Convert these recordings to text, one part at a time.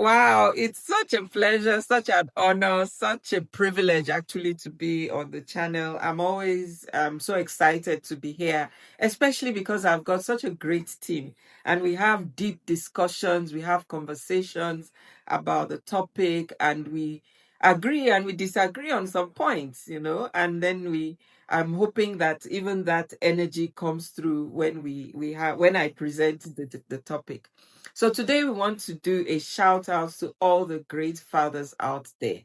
Wow, it's such a pleasure, such an honor, such a privilege actually to be on the channel. I'm always so excited to be here, especially because I've got such a great team and we have deep discussions, we have conversations about the topic, and we agree and we disagree on some points, and then I'm hoping that even that energy comes through when when I present the topic. So today we want to do a shout out to all the great fathers out there.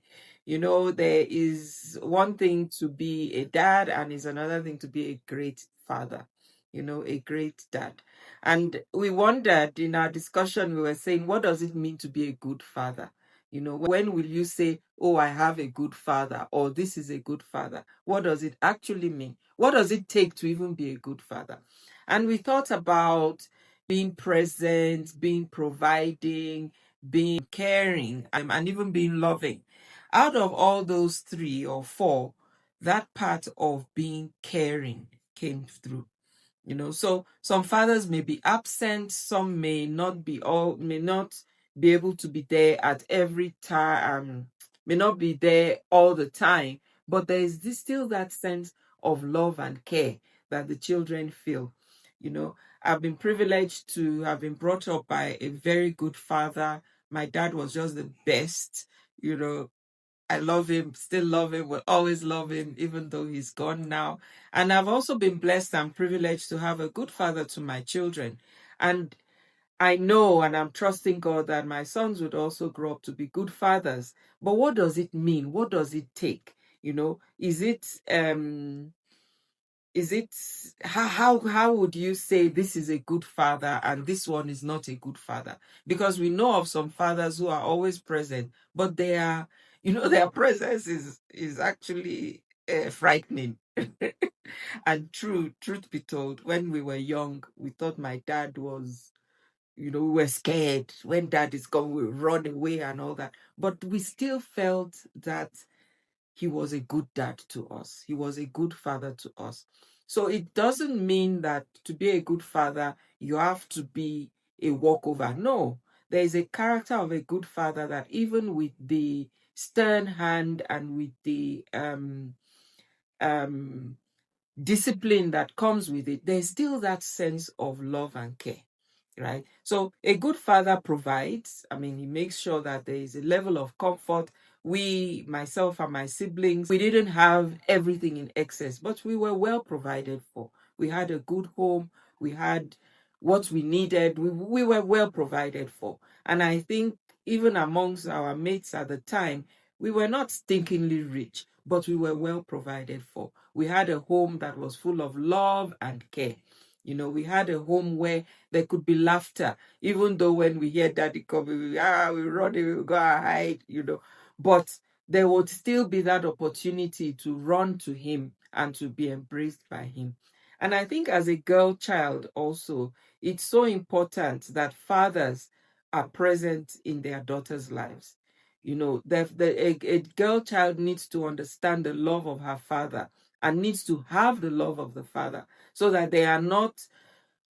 There is one thing to be a dad and is another thing to be a great father, a great dad. And we wondered in our discussion, we were saying, what does it mean to be a good father? When will you say, oh, I have a good father, or this is a good father? What does it actually mean? What does it take to even be a good father? And we thought about being present, being providing, being caring, and even being loving. Out of all those three or four, that part of being caring came through. So some fathers may be absent, some may not be able to be there at every time, may not be there all the time, but there is still that sense of love and care that the children feel. I've been privileged to have been brought up by a very good father. My dad was just the best. you know I love him, still love him, will always love him, even though he's gone now. And I've also been blessed and privileged to have a good father to my children. And I know and I'm trusting God that my sons would also grow up to be good fathers. But what does it mean? What does it take? Is it how would you say this is a good father and this one is not a good father? Because we know of some fathers who are always present, but their presence is actually frightening. And truth be told, when we were young, we thought my dad was, we were scared. When dad is gone, we run away and all that. But we still felt that he was a good dad to us. He was a good father to us. So it doesn't mean that to be a good father, you have to be a walkover. No, there is a character of a good father that even with the stern hand and with the um, discipline that comes with it, there's still that sense of love and care, right? So a good father provides. I mean, he makes sure that there is a level of comfort. Myself and my siblings, we didn't have everything in excess, but we were well provided for. We had a good home. We had what we needed. We were well provided for. And I think even amongst our mates at the time, we were not stinkingly rich, but we were well provided for. We had a home that was full of love and care. We had a home where there could be laughter, even though when we hear daddy coming, we run away, we go and hide. But there would still be that opportunity to run to him and to be embraced by him. And I think as a girl child also, it's so important that fathers are present in their daughters' lives. A girl child needs to understand the love of her father and needs to have the love of the father so that they are not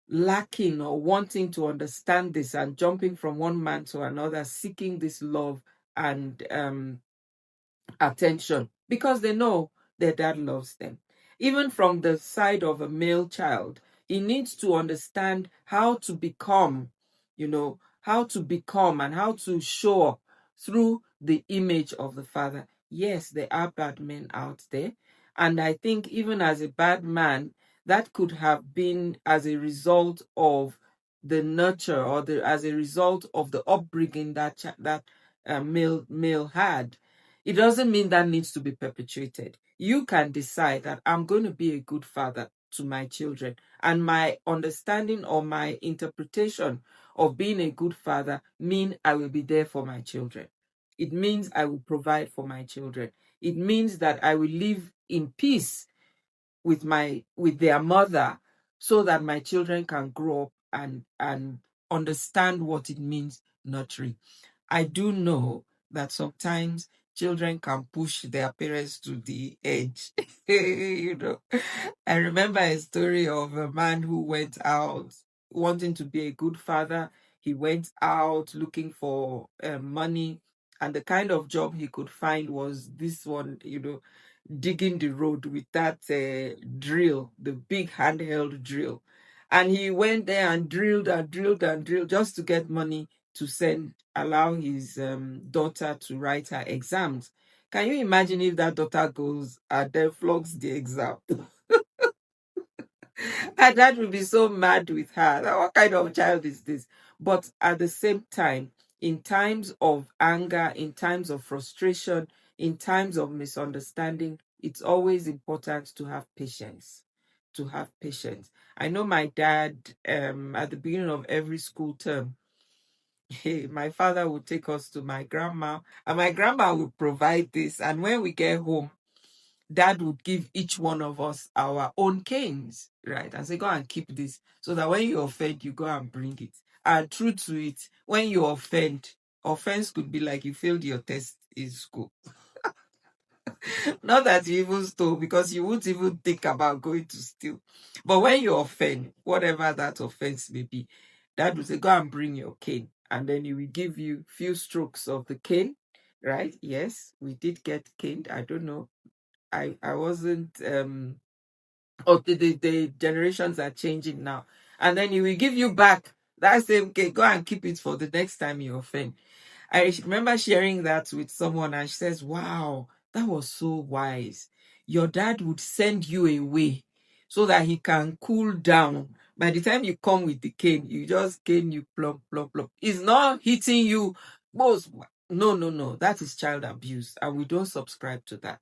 lacking or wanting to understand this and jumping from one man to another, seeking this love and attention because they know their dad loves them. Even from the side of a male child, he needs to understand how to become and how to show up through the image of the father. Yes, there are bad men out there. And I think even as a bad man, that could have been as a result of the nurture or as a result of the upbringing that male had. It doesn't mean that needs to be perpetuated. You can decide that I'm going to be a good father to my children. And my understanding or my interpretation of being a good father mean I will be there for my children. It means I will provide for my children. It means that I will live in peace with their mother so that my children can grow up and understand what it means nurturing. I do know that sometimes children can push their parents to the edge. I remember a story of a man who went out wanting to be a good father. He went out looking for money, and the kind of job he could find was this one, digging the road with that drill, the big handheld drill. And he went there and drilled and drilled and drilled just to get money to allow his daughter to write her exams. Can you imagine if that daughter goes and then flogs the exam? And that would be so mad with her. What kind of child is this? But at the same time, in times of anger, in times of frustration, in times of misunderstanding, it's always important to have patience. To have patience. I know my dad, at the beginning of every school term, my father would take us to my grandma, and my grandma would provide this. And when we get home, dad would give each one of us our own canes, right? And say, go and keep this so that when you offend, you go and bring it. And true to it, when you offense could be like you failed your test in school. Not that you even stole, because you wouldn't even think about going to steal. But when you offend, whatever that offense may be, dad will say, go and bring your cane. And then he will give you few strokes of the cane, right? Yes, we did get caned. I don't know. I wasn't the generations are changing now. And then he will give you back that same cake. Go and keep it for the next time you offend. I remember sharing that with someone, and she says, wow, that was so wise. Your dad would send you away so that he can cool down. By the time you come with the cane, you just cane, you plump, plump, plump. He's not hitting you. Most no, no, no. That is child abuse, and we don't subscribe to that.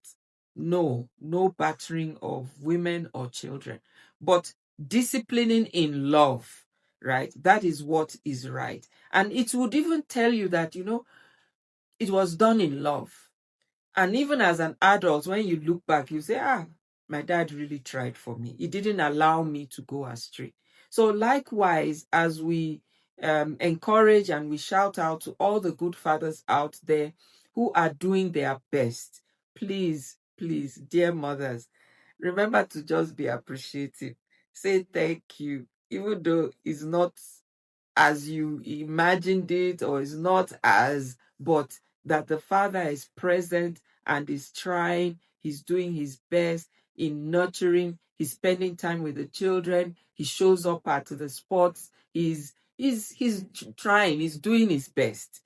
No, no battering of women or children, but disciplining in love, right? That is what is right. And it would even tell you that, it was done in love. And even as an adult, when you look back, you say, my dad really tried for me. He didn't allow me to go astray. So likewise, as we encourage and we shout out to all the good fathers out there who are doing their best, please, please, dear mothers, remember to just be appreciative. Say thank you, even though it's not as you imagined it, or is not as, but that the father is present and is trying, he's doing his best in nurturing, he's spending time with the children, he shows up at the sports, he's trying, he's doing his best.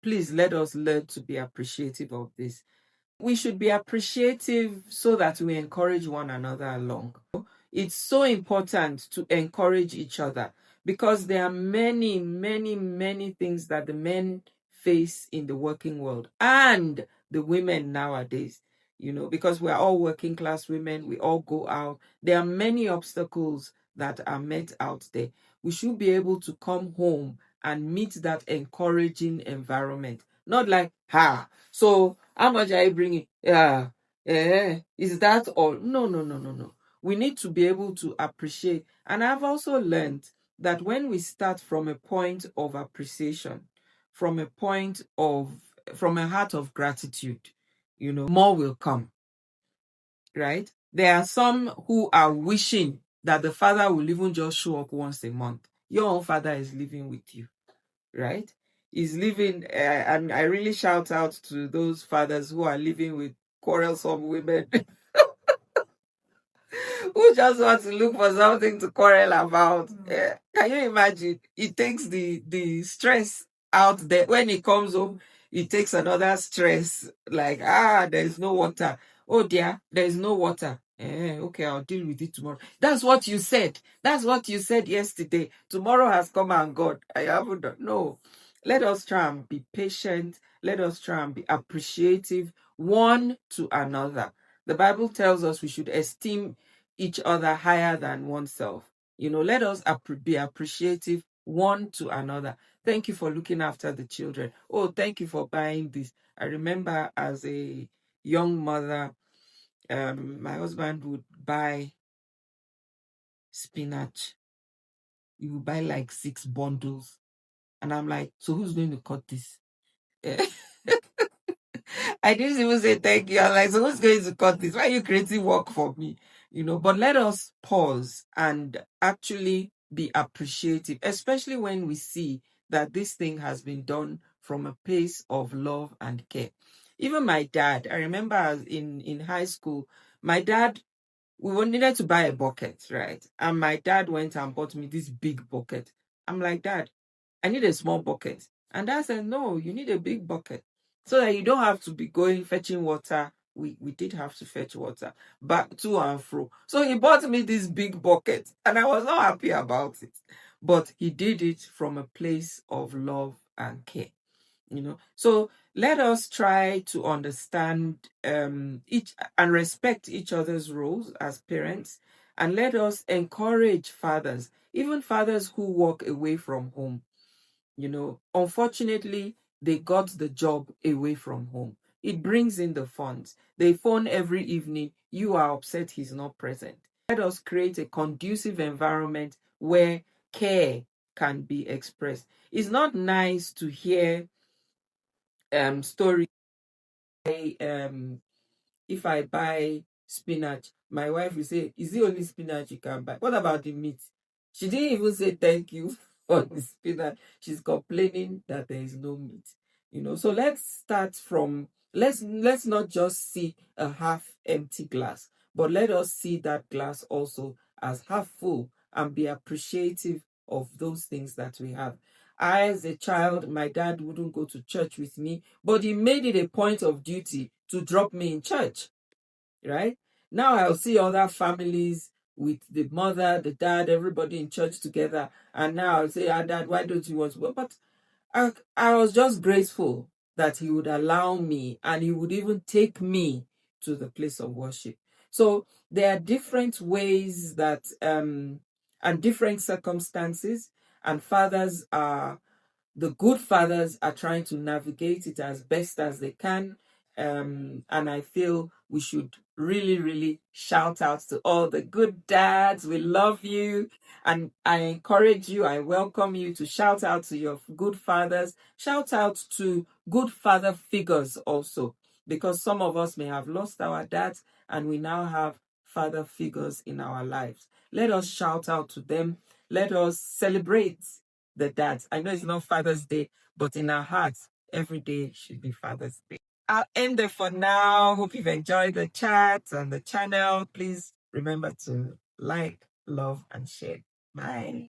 Please let us learn to be appreciative of this. We should be appreciative so that we encourage one another along. It's so important to encourage each other, because there are many, many, many things that the men face in the working world and the women nowadays, because we're all working class women, we all go out. There are many obstacles that are met out there. We should be able to come home and meet that encouraging environment. Not like, so how much are you bringing? Yeah, is that all? No, no, no, no, no. We need to be able to appreciate. And I've also learned that when we start from a point of appreciation, from a heart of gratitude, more will come, right? There are some who are wishing that the father will even just show up once a month. Your own father is living with you, right? He's living, and I really shout out to those fathers who are living with quarrelsome women who just want to look for something to quarrel about. Can you imagine? He takes the stress out there. When he comes home, he takes another stress, like, there's no water. Oh dear, there's no water. Okay, I'll deal with it tomorrow. That's what you said. That's what you said yesterday. Tomorrow has come and gone. I haven't done. No. Let us try and be patient. Let us try and be appreciative one to another. The Bible tells us we should esteem each other higher than oneself. Let us be appreciative one to another. Thank you for looking after the children. Oh, thank you for buying this. I remember as a young mother, my husband would buy spinach. He would buy like 6 bundles. And I'm like, so who's going to cut this? I didn't even say thank you. I'm like, so who's going to cut this? Why are you creating work for me? But let us pause and actually be appreciative, especially when we see that this thing has been done from a place of love and care. Even my dad, I remember in high school, my dad, needed to buy a bucket, right? And my dad went and bought me this big bucket. I'm like, Dad, I need a small bucket. And Dad said, No, you need a big bucket so that you don't have to be going fetching water. We did have to fetch water back to and fro. So he bought me this big bucket and I was not happy about it. But he did it from a place of love and care. So let us try to understand each and respect each other's roles as parents, and let us encourage fathers, even fathers who walk away from home. Unfortunately, they got the job away from home. It brings in the funds. They phone every evening. You are upset he's not present. Let us create a conducive environment where care can be expressed. It's not nice to hear stories. If I buy spinach, my wife will say, Is it only spinach you can buy? What about the meat? She didn't even say thank you for the spinach. She's complaining that there is no meat. So let's start from let's not just see a half empty glass, but let us see that glass also as half full and be appreciative of those things that we have. I, as a child, my dad wouldn't go to church with me, but he made it a point of duty to drop me in church, right? Now I'll see other families with the mother, the dad, everybody in church together. And now I'll say, Dad, why don't you want to go? But I was just grateful that he would allow me and he would even take me to the place of worship. So there are different ways that, and different circumstances, and fathers are the good fathers are trying to navigate it as best as they can. And I feel we should really, really shout out to all the good dads. We love you. And I encourage you, I welcome you to shout out to your good fathers. Shout out to good father figures also, because some of us may have lost our dads and we now have father figures in our lives. Let us shout out to them. Let us celebrate the dads. I know it's not Father's Day, but in our hearts, every day should be Father's Day. I'll end there for now. Hope you've enjoyed the chat and the channel. Please remember to like, love, and share. Bye.